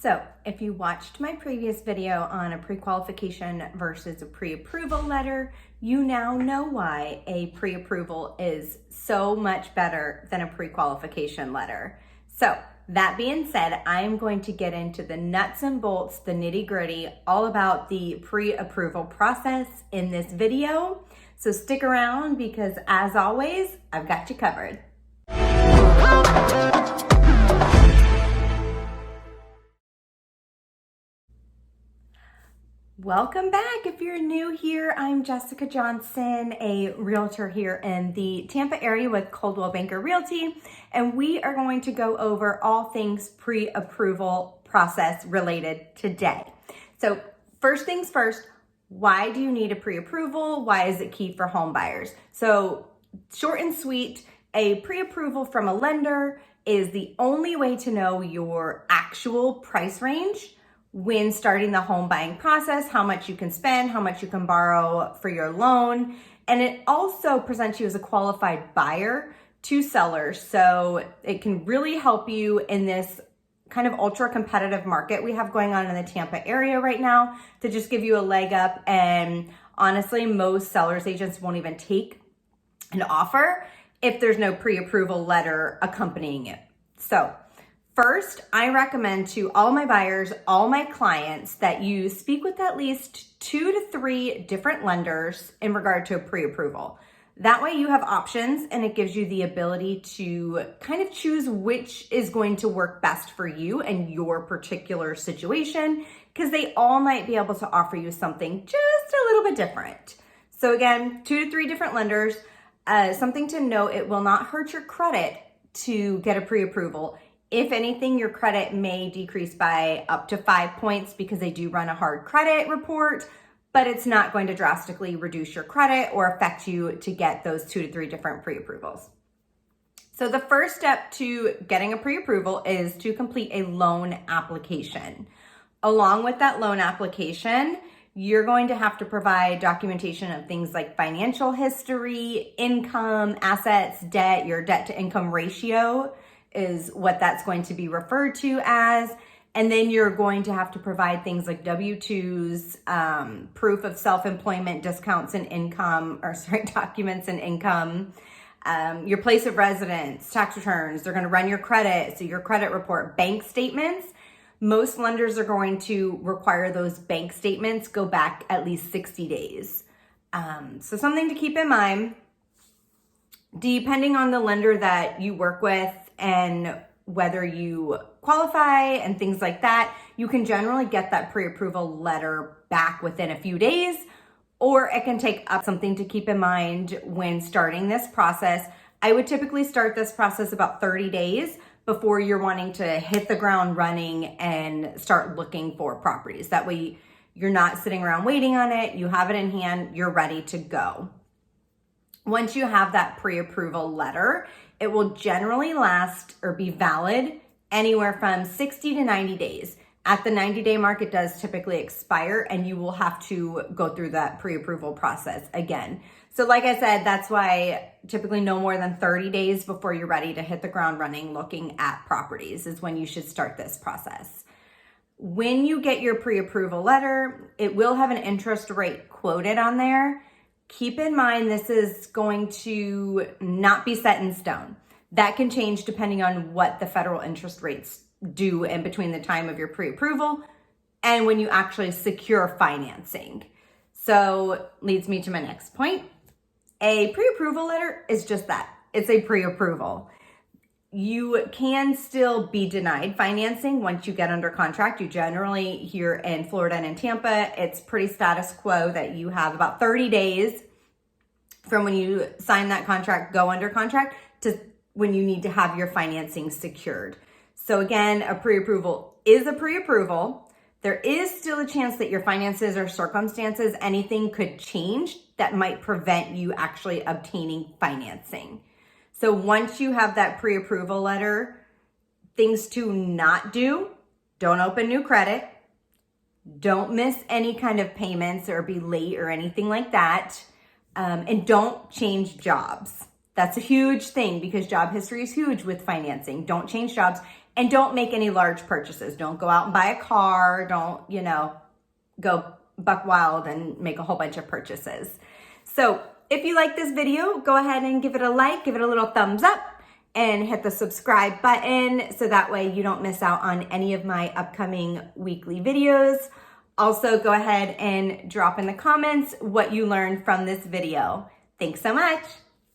So if you watched my previous video on a pre-qualification versus a pre-approval letter, you now know why a pre-approval is so much better than a pre-qualification letter. So that being said, I'm going to get into the nuts and bolts, the nitty-gritty, all about the pre-approval process in this video. So stick around because, as always, I've got you covered. Welcome back. If you're new here, I'm Jessica Johnson, a realtor here in the Tampa area with Coldwell Banker Realty, and we are going to go over all things pre-approval process related today. So first things first, why do you need a pre-approval? Why is it key for home buyers? So short and sweet, a pre-approval from a lender is the only way to know your actual price range when starting the home buying process, how much you can spend, how much you can borrow for your loan. And it also presents you as a qualified buyer to sellers. So it can really help you in this kind of ultra competitive market we have going on in the Tampa area right now to just give you a leg up. And honestly, most sellers agents won't even take an offer if there's no pre-approval letter accompanying it. So first, I recommend to all my buyers, all my clients, that you speak with at least 2 to 3 different lenders in regard to a pre-approval. That way you have options and it gives you the ability to kind of choose which is going to work best for you and your particular situation, because they all might be able to offer you something just a little bit different. So again, 2 to 3 different lenders. Something to note, it will not hurt your credit to get a pre-approval. If anything, your credit may decrease by up to 5 points because they do run a hard credit report, but it's not going to drastically reduce your credit or affect you to get those 2 to 3 different pre-approvals. So the first step to getting a pre-approval is to complete a loan application. Along with that loan application, you're going to have to provide documentation of things like financial history, income, assets, debt. Your debt to income ratio is what that's going to be referred to as. And then you're going to have to provide things like W-2s, proof of self-employment, documents and income, your place of residence, tax returns. They're going to run your credit, so your credit report, bank statements. Most lenders are going to require those bank statements go back at least 60 days. So something to keep in mind, depending on the lender that you work with and whether you qualify and things like that, you can generally get that pre-approval letter back within a few days, or it can take up. Something to keep in mind when starting this process. I would typically start this process about 30 days before you're wanting to hit the ground running and start looking for properties. That way you're not sitting around waiting on it. You have it in hand, you're ready to go. Once you have that pre-approval letter, it will generally last or be valid anywhere from 60 to 90 days. At the 90-day mark, it does typically expire and you will have to go through that pre-approval process again. So like I said, that's why typically no more than 30 days before you're ready to hit the ground running looking at properties is when you should start this process. When you get your pre-approval letter, it will have an interest rate quoted on there. Keep in mind, this is going to not be set in stone. That can change depending on what the federal interest rates do in between the time of your pre-approval and when you actually secure financing. So leads me to my next point. A pre-approval letter is just that. It's a pre-approval. You can still be denied financing once you get under contract. You generally, here in Florida and in Tampa, it's pretty status quo that you have about 30 days from when you sign that contract, go under contract, to when you need to have your financing secured. So again, a pre-approval is a pre-approval. There is still a chance that your finances or circumstances, anything could change that might prevent you actually obtaining financing. So once you have that pre-approval letter, things to not do: don't open new credit, don't miss any kind of payments or be late or anything like that, and don't change jobs. That's a huge thing because job history is huge with financing. Don't change jobs And don't make any large purchases. Don't go out and buy a car. Don't, go buck wild and make a whole bunch of purchases. So if you like this video, go ahead and give it a like, give it a little thumbs up, and hit the subscribe button so that way you don't miss out on any of my upcoming weekly videos. Also, go ahead and drop in the comments what you learned from this video. Thanks so much.